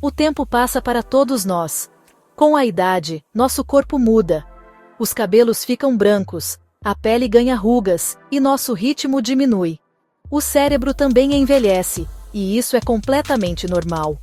O tempo passa para todos nós. Com a idade, nosso corpo muda. Os cabelos ficam brancos, a pele ganha rugas, e nosso ritmo diminui. O cérebro também envelhece, e isso é completamente normal.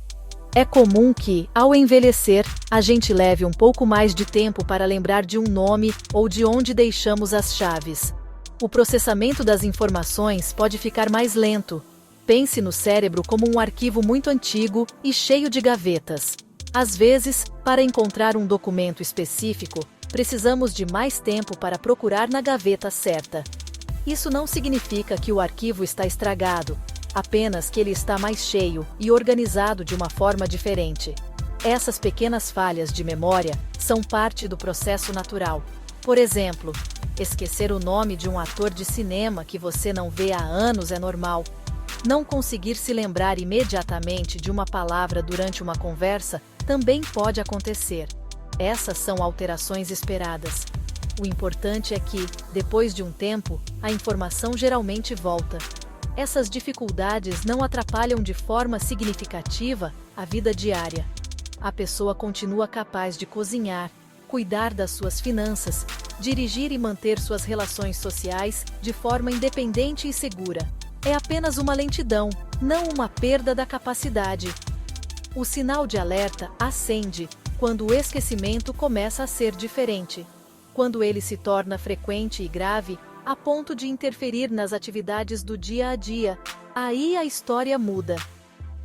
É comum que, ao envelhecer, a gente leve um pouco mais de tempo para lembrar de um nome ou de onde deixamos as chaves. O processamento das informações pode ficar mais lento. Pense no cérebro como um arquivo muito antigo e cheio de gavetas. Às vezes, para encontrar um documento específico, precisamos de mais tempo para procurar na gaveta certa. Isso não significa que o arquivo está estragado, apenas que ele está mais cheio e organizado de uma forma diferente. Essas pequenas falhas de memória são parte do processo natural. Por exemplo, esquecer o nome de um ator de cinema que você não vê há anos é normal. Não conseguir se lembrar imediatamente de uma palavra durante uma conversa também pode acontecer. Essas são alterações esperadas. O importante é que, depois de um tempo, a informação geralmente volta. Essas dificuldades não atrapalham de forma significativa a vida diária. A pessoa continua capaz de cozinhar, cuidar das suas finanças, dirigir e manter suas relações sociais de forma independente e segura. É apenas uma lentidão, não uma perda da capacidade. O sinal de alerta acende quando o esquecimento começa a ser diferente. Quando ele se torna frequente e grave, a ponto de interferir nas atividades do dia a dia, aí a história muda.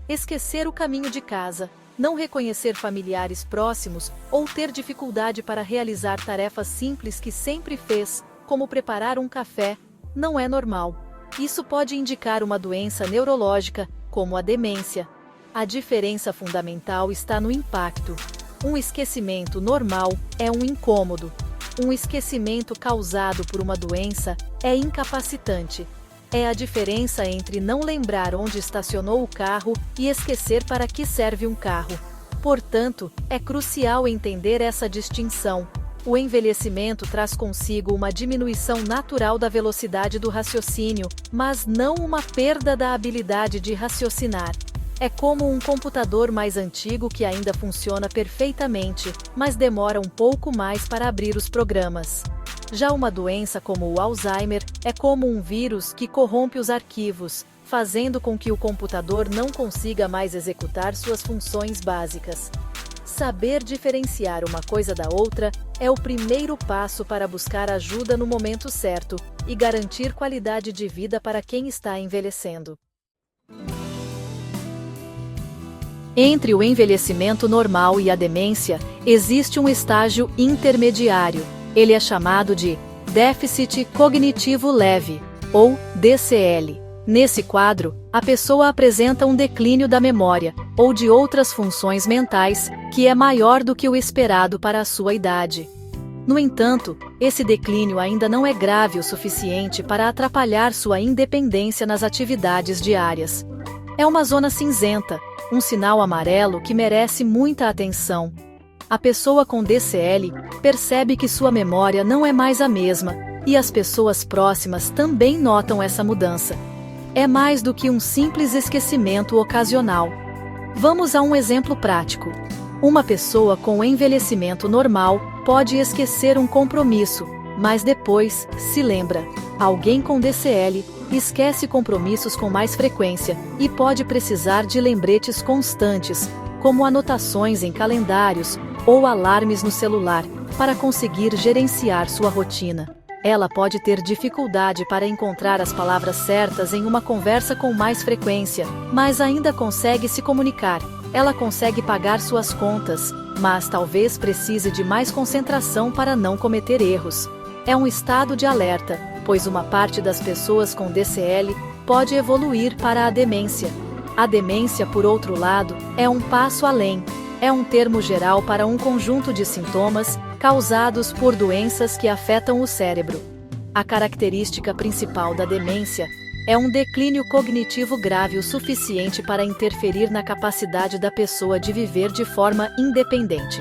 Esquecer o caminho de casa, não reconhecer familiares próximos ou ter dificuldade para realizar tarefas simples que sempre fez, como preparar um café, não é normal. Isso pode indicar uma doença neurológica, como a demência. A diferença fundamental está no impacto. Um esquecimento normal é um incômodo. Um esquecimento causado por uma doença é incapacitante. É a diferença entre não lembrar onde estacionou o carro e esquecer para que serve um carro. Portanto, é crucial entender essa distinção. O envelhecimento traz consigo uma diminuição natural da velocidade do raciocínio, mas não uma perda da habilidade de raciocinar. É como um computador mais antigo que ainda funciona perfeitamente, mas demora um pouco mais para abrir os programas. Já uma doença como o Alzheimer é como um vírus que corrompe os arquivos, fazendo com que o computador não consiga mais executar suas funções básicas. Saber diferenciar uma coisa da outra é o primeiro passo para buscar ajuda no momento certo e garantir qualidade de vida para quem está envelhecendo. Entre o envelhecimento normal e a demência, existe um estágio intermediário. Ele é chamado de déficit cognitivo leve, ou DCL. Nesse quadro, a pessoa apresenta um declínio da memória, ou de outras funções mentais, que é maior do que o esperado para a sua idade. No entanto, esse declínio ainda não é grave o suficiente para atrapalhar sua independência nas atividades diárias. É uma zona cinzenta, um sinal amarelo que merece muita atenção. A pessoa com DCL percebe que sua memória não é mais a mesma, e as pessoas próximas também notam essa mudança. É mais do que um simples esquecimento ocasional. Vamos a um exemplo prático. Uma pessoa com envelhecimento normal pode esquecer um compromisso, mas depois se lembra. Alguém com DCL esquece compromissos com mais frequência e pode precisar de lembretes constantes, como anotações em calendários ou alarmes no celular, para conseguir gerenciar sua rotina. Ela pode ter dificuldade para encontrar as palavras certas em uma conversa com mais frequência, mas ainda consegue se comunicar. Ela consegue pagar suas contas, mas talvez precise de mais concentração para não cometer erros. É um estado de alerta, pois uma parte das pessoas com DCL pode evoluir para a demência. A demência, por outro lado, é um passo além. É um termo geral para um conjunto de sintomas causados por doenças que afetam o cérebro. A característica principal da demência é um declínio cognitivo grave o suficiente para interferir na capacidade da pessoa de viver de forma independente.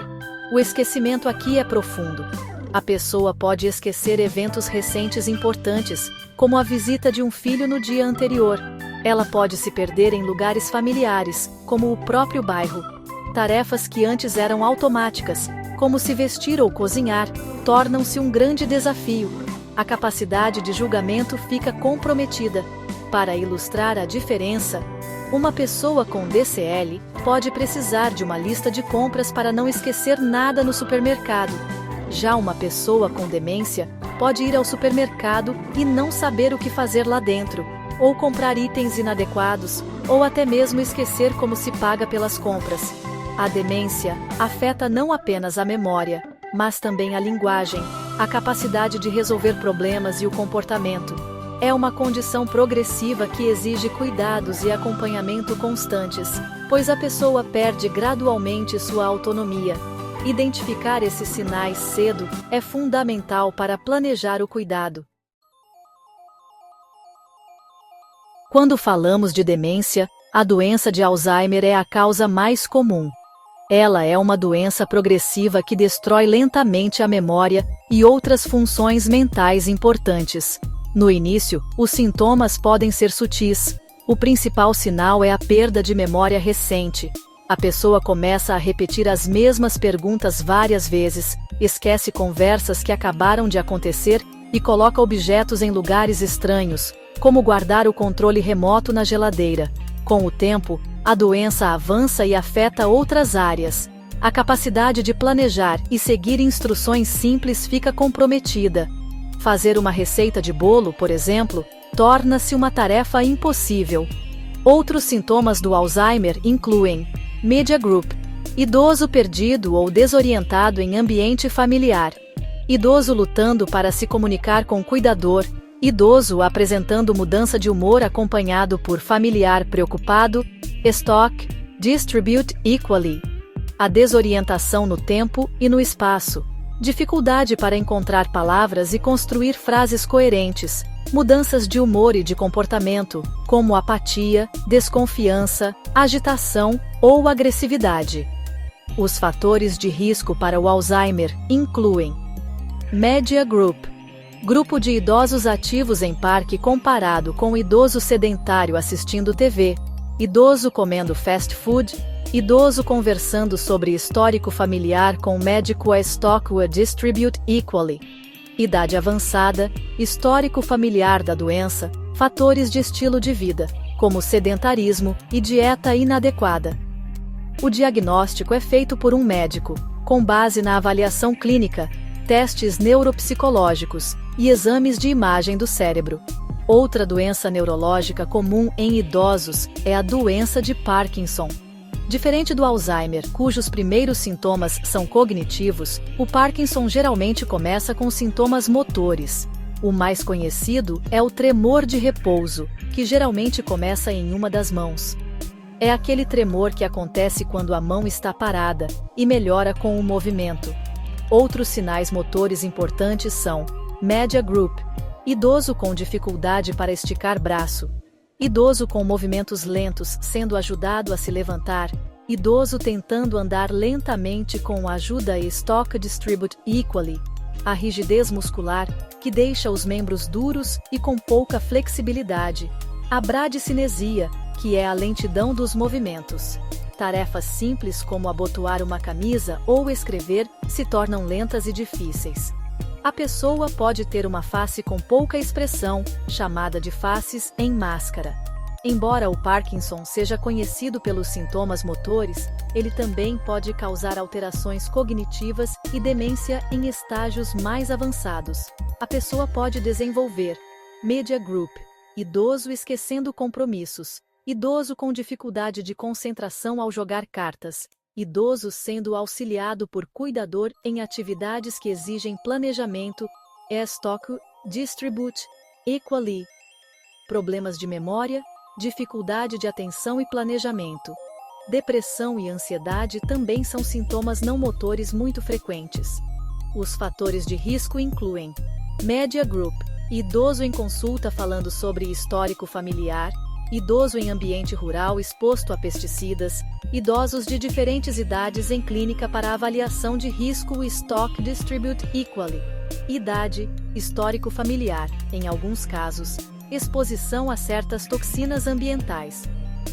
O esquecimento aqui é profundo. A pessoa pode esquecer eventos recentes importantes, como a visita de um filho no dia anterior. Ela pode se perder em lugares familiares, como o próprio bairro. Tarefas que antes eram automáticas, como se vestir ou cozinhar, tornam-se um grande desafio. A capacidade de julgamento fica comprometida. Para ilustrar a diferença, uma pessoa com DCL pode precisar de uma lista de compras para não esquecer nada no supermercado. Já uma pessoa com demência pode ir ao supermercado e não saber o que fazer lá dentro, ou comprar itens inadequados, ou até mesmo esquecer como se paga pelas compras. A demência afeta não apenas a memória, mas também a linguagem, a capacidade de resolver problemas e o comportamento. É uma condição progressiva que exige cuidados e acompanhamento constantes, pois a pessoa perde gradualmente sua autonomia. Identificar esses sinais cedo é fundamental para planejar o cuidado. Quando falamos de demência, a doença de Alzheimer é a causa mais comum. Ela é uma doença progressiva que destrói lentamente a memória e outras funções mentais importantes. No início, os sintomas podem ser sutis. O principal sinal é a perda de memória recente. A pessoa começa a repetir as mesmas perguntas várias vezes, esquece conversas que acabaram de acontecer e coloca objetos em lugares estranhos, como guardar o controle remoto na geladeira. Com o tempo, a doença avança e afeta outras áreas. A capacidade de planejar e seguir instruções simples fica comprometida. Fazer uma receita de bolo, por exemplo, torna-se uma tarefa impossível. Outros sintomas do Alzheimer incluem Media Group, idoso perdido ou desorientado em ambiente familiar, idoso lutando para se comunicar com o cuidador, idoso apresentando mudança de humor acompanhado por familiar preocupado, Stock, Distribute Equally, a desorientação no tempo e no espaço, dificuldade para encontrar palavras e construir frases coerentes, mudanças de humor e de comportamento, como apatia, desconfiança, agitação ou agressividade. Os fatores de risco para o Alzheimer incluem Media Group, grupo de idosos ativos em parque comparado com idoso sedentário assistindo TV, idoso comendo fast food, idoso conversando sobre histórico familiar com médico a Stock ou a Distribute Equally, idade avançada, histórico familiar da doença, fatores de estilo de vida, como sedentarismo e dieta inadequada. O diagnóstico é feito por um médico, com base na avaliação clínica, testes neuropsicológicos e exames de imagem do cérebro. Outra doença neurológica comum em idosos é a doença de Parkinson. Diferente do Alzheimer, cujos primeiros sintomas são cognitivos, o Parkinson geralmente começa com sintomas motores. O mais conhecido é o tremor de repouso, que geralmente começa em uma das mãos. É aquele tremor que acontece quando a mão está parada e melhora com o movimento. Outros sinais motores importantes são Media Group, idoso com dificuldade para esticar braço, idoso com movimentos lentos sendo ajudado a se levantar, idoso tentando andar lentamente com a ajuda e Stock Distribute Equally, a rigidez muscular, que deixa os membros duros e com pouca flexibilidade, a bradicinesia, que é a lentidão dos movimentos. Tarefas simples como abotoar uma camisa ou escrever se tornam lentas e difíceis. A pessoa pode ter uma face com pouca expressão, chamada de faces em máscara. Embora o Parkinson seja conhecido pelos sintomas motores, ele também pode causar alterações cognitivas e demência em estágios mais avançados. A pessoa pode desenvolver Media Group, idoso esquecendo compromissos, idoso com dificuldade de concentração ao jogar cartas, idoso sendo auxiliado por cuidador em atividades que exigem planejamento, Stock Distribute Equally, problemas de memória, dificuldade de atenção e planejamento. Depressão e ansiedade também são sintomas não motores muito frequentes. Os fatores de risco incluem Media Group, idoso em consulta falando sobre histórico familiar, idoso em ambiente rural exposto a pesticidas, idosos de diferentes idades em clínica para avaliação de risco Stock Distribute Equally, idade, histórico familiar, em alguns casos, exposição a certas toxinas ambientais.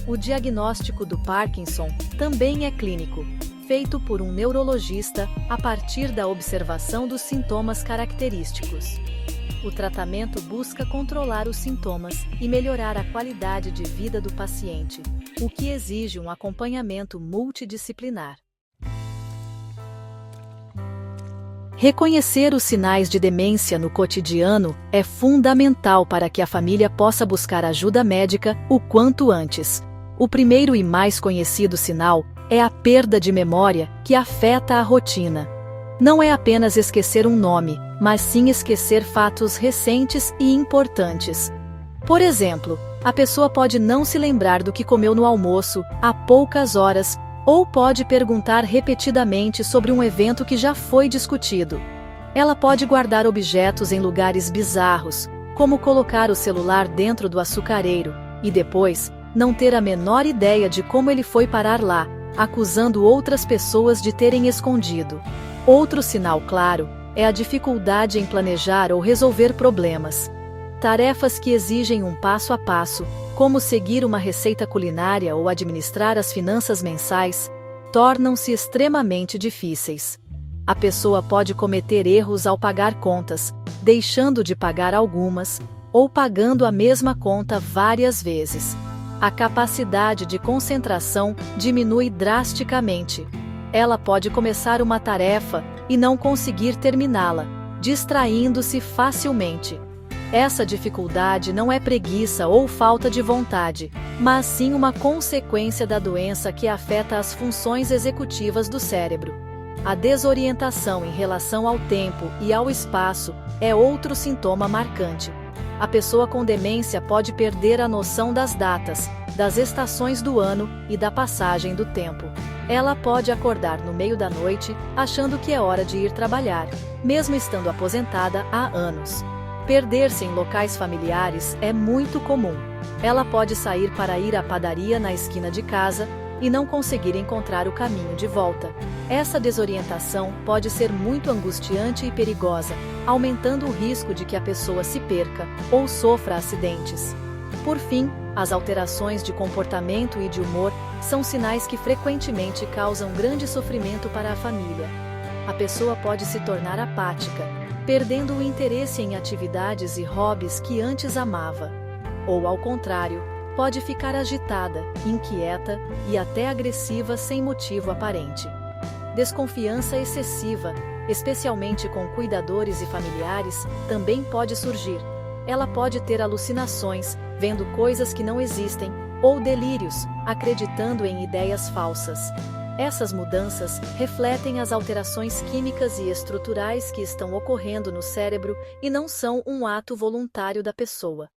O diagnóstico do Parkinson também é clínico, feito por um neurologista a partir da observação dos sintomas característicos. O tratamento busca controlar os sintomas e melhorar a qualidade de vida do paciente, o que exige um acompanhamento multidisciplinar. Reconhecer os sinais de demência no cotidiano é fundamental para que a família possa buscar ajuda médica o quanto antes. O primeiro e mais conhecido sinal é a perda de memória, que afeta a rotina. Não é apenas esquecer um nome, mas sim esquecer fatos recentes e importantes. Por exemplo, a pessoa pode não se lembrar do que comeu no almoço há poucas horas, ou pode perguntar repetidamente sobre um evento que já foi discutido. Ela pode guardar objetos em lugares bizarros, como colocar o celular dentro do açucareiro, e depois não ter a menor ideia de como ele foi parar lá, acusando outras pessoas de terem escondido. Outro sinal claro é a dificuldade em planejar ou resolver problemas. Tarefas que exigem um passo a passo, como seguir uma receita culinária ou administrar as finanças mensais, tornam-se extremamente difíceis. A pessoa pode cometer erros ao pagar contas, deixando de pagar algumas, ou pagando a mesma conta várias vezes. A capacidade de concentração diminui drasticamente. Ela pode começar uma tarefa e não conseguir terminá-la, distraindo-se facilmente. Essa dificuldade não é preguiça ou falta de vontade, mas sim uma consequência da doença que afeta as funções executivas do cérebro. A desorientação em relação ao tempo e ao espaço é outro sintoma marcante. A pessoa com demência pode perder a noção das datas, das estações do ano e da passagem do tempo. Ela pode acordar no meio da noite, achando que é hora de ir trabalhar, mesmo estando aposentada há anos. Perder-se em locais familiares é muito comum. Ela pode sair para ir à padaria na esquina de casa e não conseguir encontrar o caminho de volta. Essa desorientação pode ser muito angustiante e perigosa, aumentando o risco de que a pessoa se perca ou sofra acidentes. Por fim, as alterações de comportamento e de humor são sinais que frequentemente causam grande sofrimento para a família. A pessoa pode se tornar apática, perdendo o interesse em atividades e hobbies que antes amava. Ou, ao contrário, pode ficar agitada, inquieta e até agressiva sem motivo aparente. Desconfiança excessiva, especialmente com cuidadores e familiares, também pode surgir. Ela pode ter alucinações, vendo coisas que não existem, ou delírios, acreditando em ideias falsas. Essas mudanças refletem as alterações químicas e estruturais que estão ocorrendo no cérebro e não são um ato voluntário da pessoa.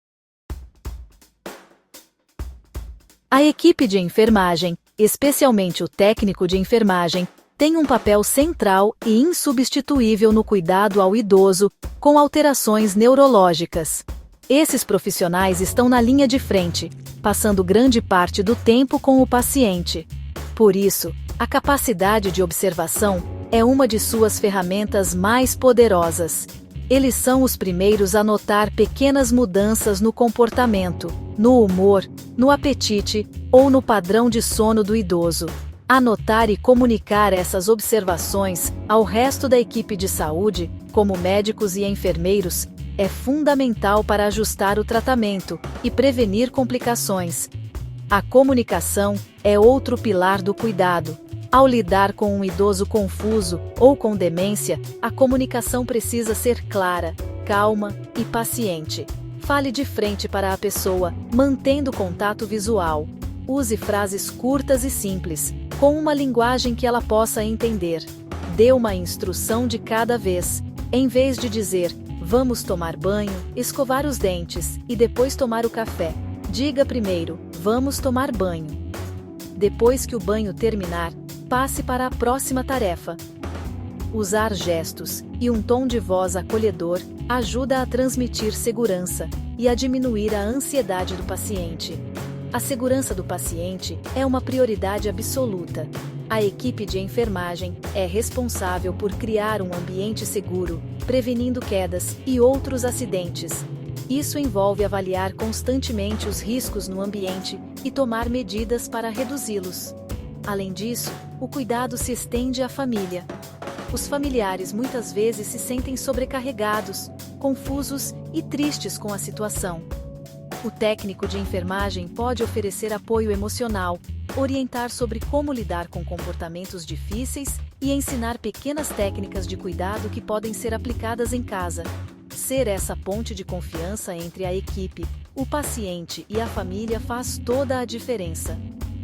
A equipe de enfermagem, especialmente o técnico de enfermagem, tem um papel central e insubstituível no cuidado ao idoso com alterações neurológicas. Esses profissionais estão na linha de frente, passando grande parte do tempo com o paciente. Por isso, a capacidade de observação é uma de suas ferramentas mais poderosas. Eles são os primeiros a notar pequenas mudanças no comportamento, no humor, no apetite ou no padrão de sono do idoso. Anotar e comunicar essas observações ao resto da equipe de saúde, como médicos e enfermeiros, é fundamental para ajustar o tratamento e prevenir complicações. A comunicação é outro pilar do cuidado. Ao lidar com um idoso confuso ou com demência, a comunicação precisa ser clara, calma e paciente. Fale de frente para a pessoa, mantendo contato visual. Use frases curtas e simples, com uma linguagem que ela possa entender. Dê uma instrução de cada vez. Em vez de dizer, vamos tomar banho, escovar os dentes e depois tomar o café, diga primeiro, vamos tomar banho. Depois que o banho terminar, passe para a próxima tarefa. Usar gestos e um tom de voz acolhedor ajuda a transmitir segurança e a diminuir a ansiedade do paciente. A segurança do paciente é uma prioridade absoluta. A equipe de enfermagem é responsável por criar um ambiente seguro, prevenindo quedas e outros acidentes. Isso envolve avaliar constantemente os riscos no ambiente, e tomar medidas para reduzi-los. Além disso, o cuidado se estende à família. Os familiares muitas vezes se sentem sobrecarregados, confusos e tristes com a situação. O técnico de enfermagem pode oferecer apoio emocional, orientar sobre como lidar com comportamentos difíceis e ensinar pequenas técnicas de cuidado que podem ser aplicadas em casa. Ser essa ponte de confiança entre a equipe, o paciente e a família faz toda a diferença.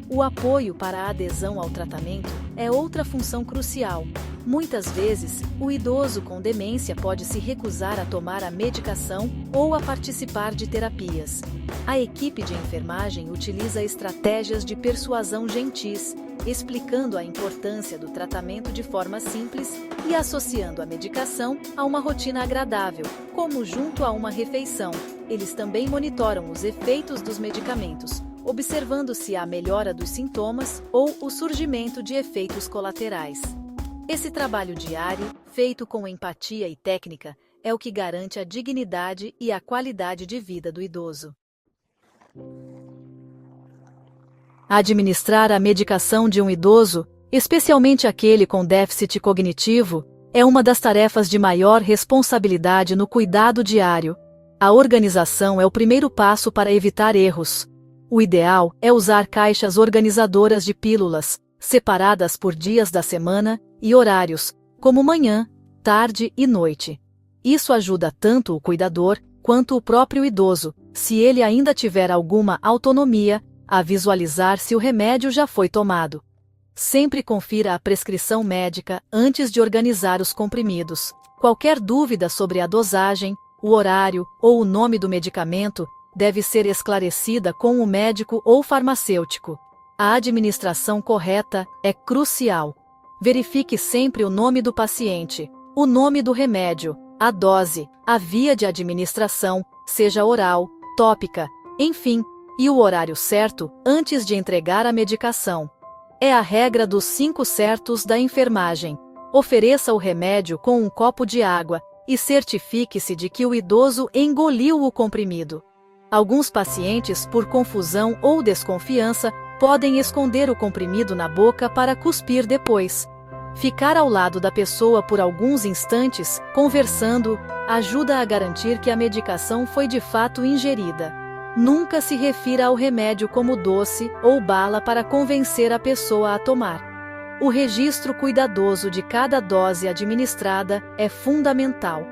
O apoio para a adesão ao tratamento é outra função crucial. Muitas vezes, o idoso com demência pode se recusar a tomar a medicação ou a participar de terapias. A equipe de enfermagem utiliza estratégias de persuasão gentis, explicando a importância do tratamento de forma simples e associando a medicação a uma rotina agradável, como junto a uma refeição. Eles também monitoram os efeitos dos medicamentos, observando se há melhora dos sintomas ou o surgimento de efeitos colaterais. Esse trabalho diário, feito com empatia e técnica, é o que garante a dignidade e a qualidade de vida do idoso. Administrar a medicação de um idoso, especialmente aquele com déficit cognitivo, é uma das tarefas de maior responsabilidade no cuidado diário. A organização é o primeiro passo para evitar erros. O ideal é usar caixas organizadoras de pílulas, separadas por dias da semana e horários, como manhã, tarde e noite. Isso ajuda tanto o cuidador quanto o próprio idoso, se ele ainda tiver alguma autonomia, a visualizar se o remédio já foi tomado. Sempre confira a prescrição médica antes de organizar os comprimidos. Qualquer dúvida sobre a dosagem, o horário ou o nome do medicamento deve ser esclarecida com o médico ou farmacêutico. A administração correta é crucial. Verifique sempre o nome do paciente, o nome do remédio, a dose, a via de administração, seja oral, tópica, enfim, e o horário certo antes de entregar a medicação. É a regra dos 5 certos da enfermagem. Ofereça o remédio com um copo de água e certifique-se de que o idoso engoliu o comprimido. Alguns pacientes, por confusão ou desconfiança, podem esconder o comprimido na boca para cuspir depois. Ficar ao lado da pessoa por alguns instantes, conversando, ajuda a garantir que a medicação foi de fato ingerida. Nunca se refira ao remédio como doce ou bala para convencer a pessoa a tomar. O registro cuidadoso de cada dose administrada é fundamental.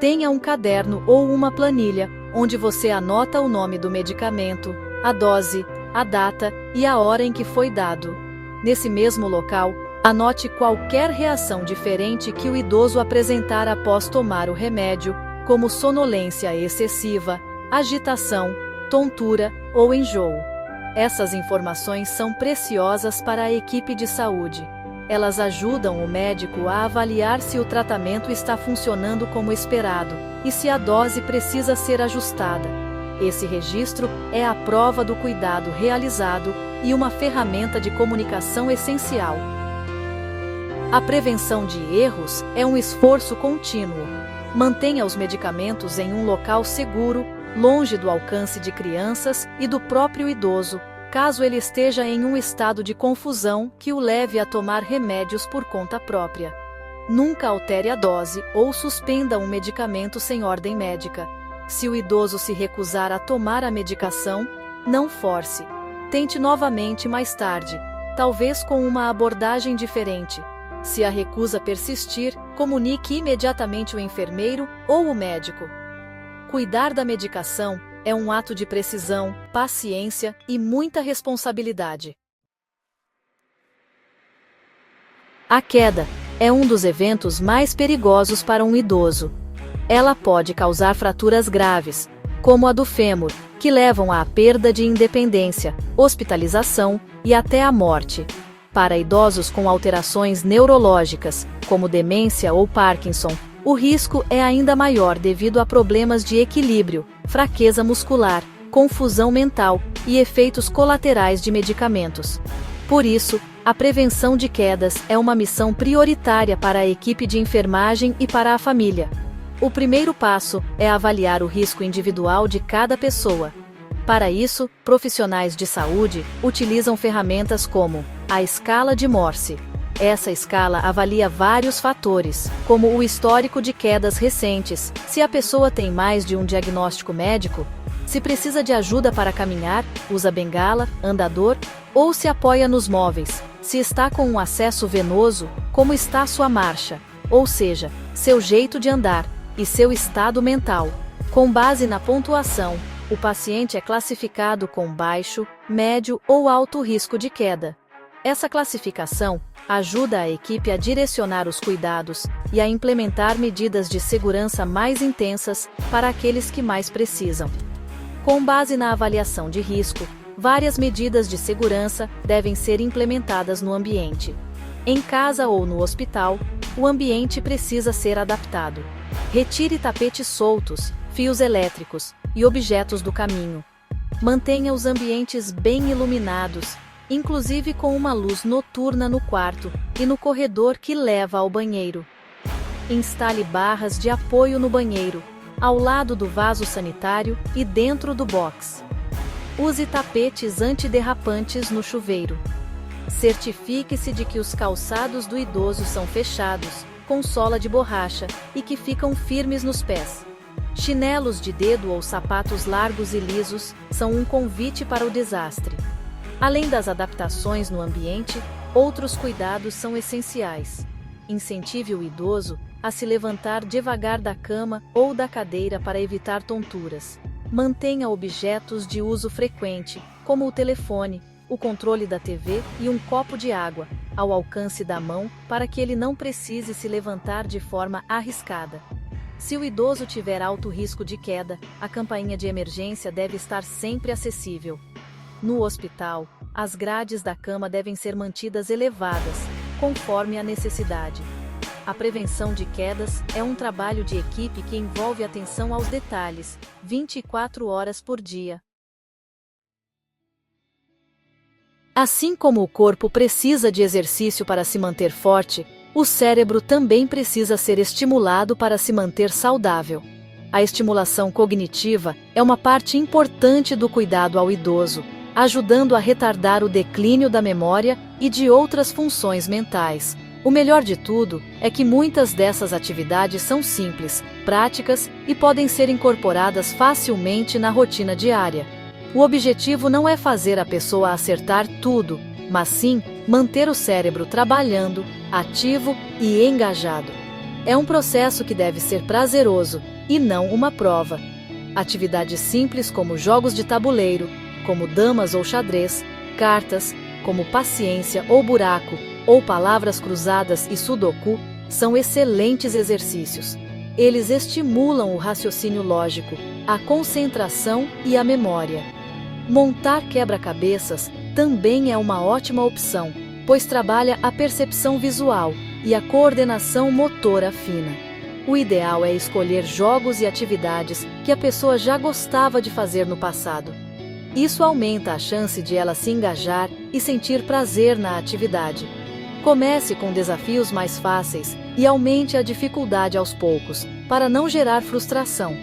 Tenha um caderno ou uma planilha, onde você anota o nome do medicamento, a dose, a data e a hora em que foi dado. Nesse mesmo local, anote qualquer reação diferente que o idoso apresentar após tomar o remédio, como sonolência excessiva, agitação, tontura ou enjoo. Essas informações são preciosas para a equipe de saúde. Elas ajudam o médico a avaliar se o tratamento está funcionando como esperado e se a dose precisa ser ajustada. Esse registro é a prova do cuidado realizado e uma ferramenta de comunicação essencial. A prevenção de erros é um esforço contínuo. Mantenha os medicamentos em um local seguro, longe do alcance de crianças e do próprio idoso, caso ele esteja em um estado de confusão que o leve a tomar remédios por conta própria. Nunca altere a dose ou suspenda um medicamento sem ordem médica. Se o idoso se recusar a tomar a medicação, não force. Tente novamente mais tarde, talvez com uma abordagem diferente. Se a recusa persistir, comunique imediatamente o enfermeiro ou o médico. Cuidar da medicação é um ato de precisão, paciência e muita responsabilidade. A queda é um dos eventos mais perigosos para um idoso. Ela pode causar fraturas graves, como a do fêmur, que levam à perda de independência, hospitalização e até a morte. Para idosos com alterações neurológicas, como demência ou Parkinson, o risco é ainda maior devido a problemas de equilíbrio, fraqueza muscular, confusão mental e efeitos colaterais de medicamentos. Por isso, a prevenção de quedas é uma missão prioritária para a equipe de enfermagem e para a família. O primeiro passo é avaliar o risco individual de cada pessoa. Para isso, profissionais de saúde utilizam ferramentas como a escala de Morse. Essa escala avalia vários fatores, como o histórico de quedas recentes, se a pessoa tem mais de um diagnóstico médico, se precisa de ajuda para caminhar, usa bengala, andador, ou se apoia nos móveis, se está com um acesso venoso, como está sua marcha, ou seja, seu jeito de andar, e seu estado mental. Com base na pontuação, o paciente é classificado com baixo, médio ou alto risco de queda. Essa classificação ajuda a equipe a direcionar os cuidados e a implementar medidas de segurança mais intensas para aqueles que mais precisam. Com base na avaliação de risco, várias medidas de segurança devem ser implementadas no ambiente. Em casa ou no hospital, o ambiente precisa ser adaptado. Retire tapetes soltos, fios elétricos e objetos do caminho. Mantenha os ambientes bem iluminados, inclusive com uma luz noturna no quarto e no corredor que leva ao banheiro. Instale barras de apoio no banheiro, ao lado do vaso sanitário e dentro do box. Use tapetes antiderrapantes no chuveiro. Certifique-se de que os calçados do idoso são fechados, com sola de borracha, e que ficam firmes nos pés. Chinelos de dedo ou sapatos largos e lisos são um convite para o desastre. Além das adaptações no ambiente, outros cuidados são essenciais. Incentive o idoso a se levantar devagar da cama ou da cadeira para evitar tonturas. Mantenha objetos de uso frequente, como o telefone, o controle da TV e um copo de água, ao alcance da mão, para que ele não precise se levantar de forma arriscada. Se o idoso tiver alto risco de queda, a campainha de emergência deve estar sempre acessível. No hospital, as grades da cama devem ser mantidas elevadas, conforme a necessidade. A prevenção de quedas é um trabalho de equipe que envolve atenção aos detalhes, 24 horas por dia. Assim como o corpo precisa de exercício para se manter forte, o cérebro também precisa ser estimulado para se manter saudável. A estimulação cognitiva é uma parte importante do cuidado ao idoso, ajudando a retardar o declínio da memória e de outras funções mentais. O melhor de tudo é que muitas dessas atividades são simples, práticas e podem ser incorporadas facilmente na rotina diária. O objetivo não é fazer a pessoa acertar tudo, mas sim manter o cérebro trabalhando, ativo e engajado. É um processo que deve ser prazeroso e não uma prova. Atividades simples como jogos de tabuleiro, como damas ou xadrez, cartas, como paciência ou buraco, ou palavras cruzadas e sudoku, são excelentes exercícios. Eles estimulam o raciocínio lógico, a concentração e a memória. Montar quebra-cabeças também é uma ótima opção, pois trabalha a percepção visual e a coordenação motora fina. O ideal é escolher jogos e atividades que a pessoa já gostava de fazer no passado. Isso aumenta a chance de ela se engajar e sentir prazer na atividade. Comece com desafios mais fáceis e aumente a dificuldade aos poucos, para não gerar frustração.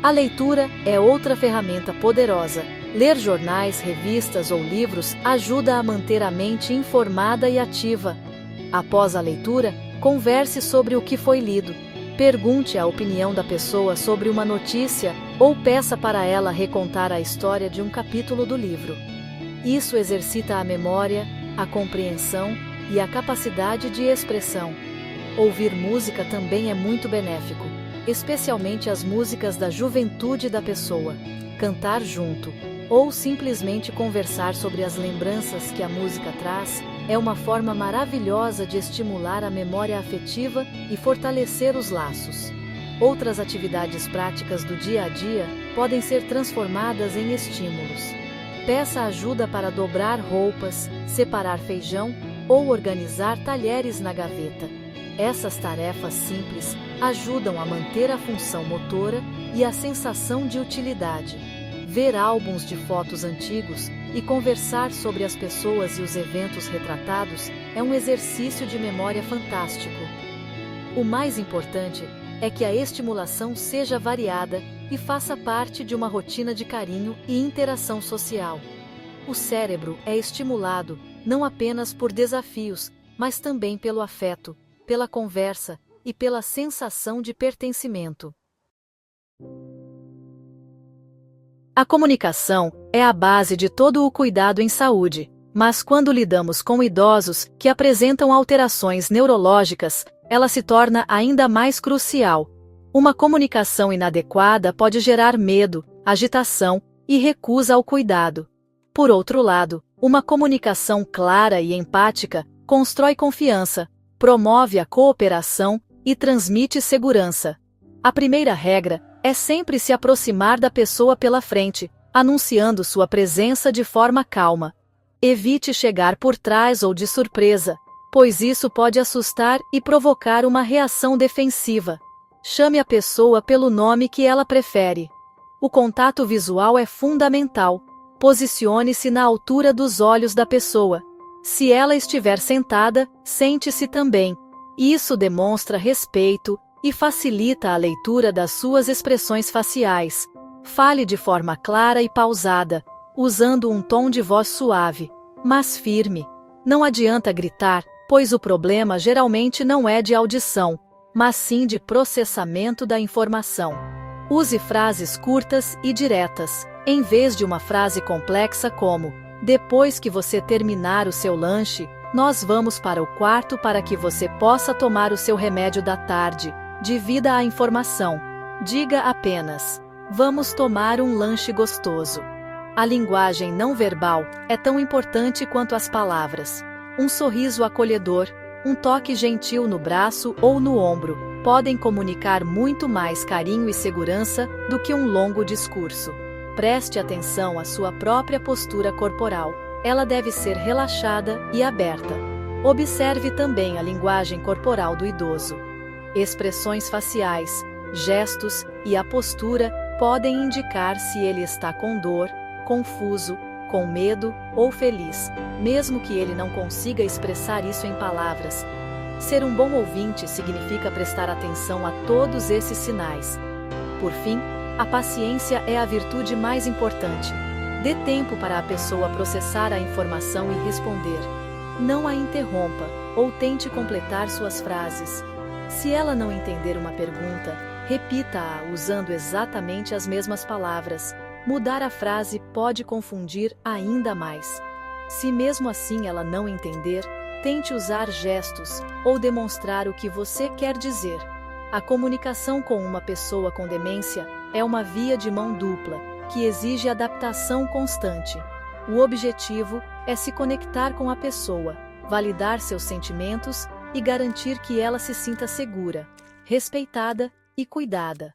A leitura é outra ferramenta poderosa. Ler jornais, revistas ou livros ajuda a manter a mente informada e ativa. Após a leitura, converse sobre o que foi lido. Pergunte a opinião da pessoa sobre uma notícia ou peça para ela recontar a história de um capítulo do livro. Isso exercita a memória, a compreensão e a capacidade de expressão. Ouvir música também é muito benéfico, especialmente as músicas da juventude da pessoa. Cantar junto, ou simplesmente conversar sobre as lembranças que a música traz, é uma forma maravilhosa de estimular a memória afetiva e fortalecer os laços. Outras atividades práticas do dia a dia podem ser transformadas em estímulos. Peça ajuda para dobrar roupas, separar feijão ou organizar talheres na gaveta. Essas tarefas simples ajudam a manter a função motora e a sensação de utilidade. Ver álbuns de fotos antigos e conversar sobre as pessoas e os eventos retratados é um exercício de memória fantástico. O mais importante é que a estimulação seja variada e faça parte de uma rotina de carinho e interação social. O cérebro é estimulado não apenas por desafios, mas também pelo afeto, pela conversa e pela sensação de pertencimento. A comunicação é a base de todo o cuidado em saúde, mas quando lidamos com idosos que apresentam alterações neurológicas, ela se torna ainda mais crucial. Uma comunicação inadequada pode gerar medo, agitação e recusa ao cuidado. Por outro lado, uma comunicação clara e empática constrói confiança, promove a cooperação e transmite segurança. A primeira regra é sempre se aproximar da pessoa pela frente, anunciando sua presença de forma calma. Evite chegar por trás ou de surpresa, pois isso pode assustar e provocar uma reação defensiva. Chame a pessoa pelo nome que ela prefere. O contato visual é fundamental. Posicione-se na altura dos olhos da pessoa. Se ela estiver sentada, sente-se também. Isso demonstra respeito e facilita a leitura das suas expressões faciais. Fale de forma clara e pausada, usando um tom de voz suave, mas firme. Não adianta gritar, pois o problema geralmente não é de audição, mas sim de processamento da informação. Use frases curtas e diretas, em vez de uma frase complexa como: depois que você terminar o seu lanche, nós vamos para o quarto para que você possa tomar o seu remédio da tarde. Divida a informação. Diga apenas: vamos tomar um lanche gostoso. A linguagem não verbal é tão importante quanto as palavras. Um sorriso acolhedor, um toque gentil no braço ou no ombro, podem comunicar muito mais carinho e segurança do que um longo discurso. Preste atenção à sua própria postura corporal. Ela deve ser relaxada e aberta. Observe também a linguagem corporal do idoso. Expressões faciais, gestos e a postura podem indicar se ele está com dor, confuso, com medo ou feliz, mesmo que ele não consiga expressar isso em palavras. Ser um bom ouvinte significa prestar atenção a todos esses sinais. Por fim, a paciência é a virtude mais importante. Dê tempo para a pessoa processar a informação e responder. Não a interrompa, ou tente completar suas frases. Se ela não entender uma pergunta, repita-a usando exatamente as mesmas palavras. Mudar a frase pode confundir ainda mais. Se mesmo assim ela não entender, tente usar gestos ou demonstrar o que você quer dizer. A comunicação com uma pessoa com demência é uma via de mão dupla, que exige adaptação constante. O objetivo é se conectar com a pessoa, validar seus sentimentos e garantir que ela se sinta segura, respeitada e cuidada.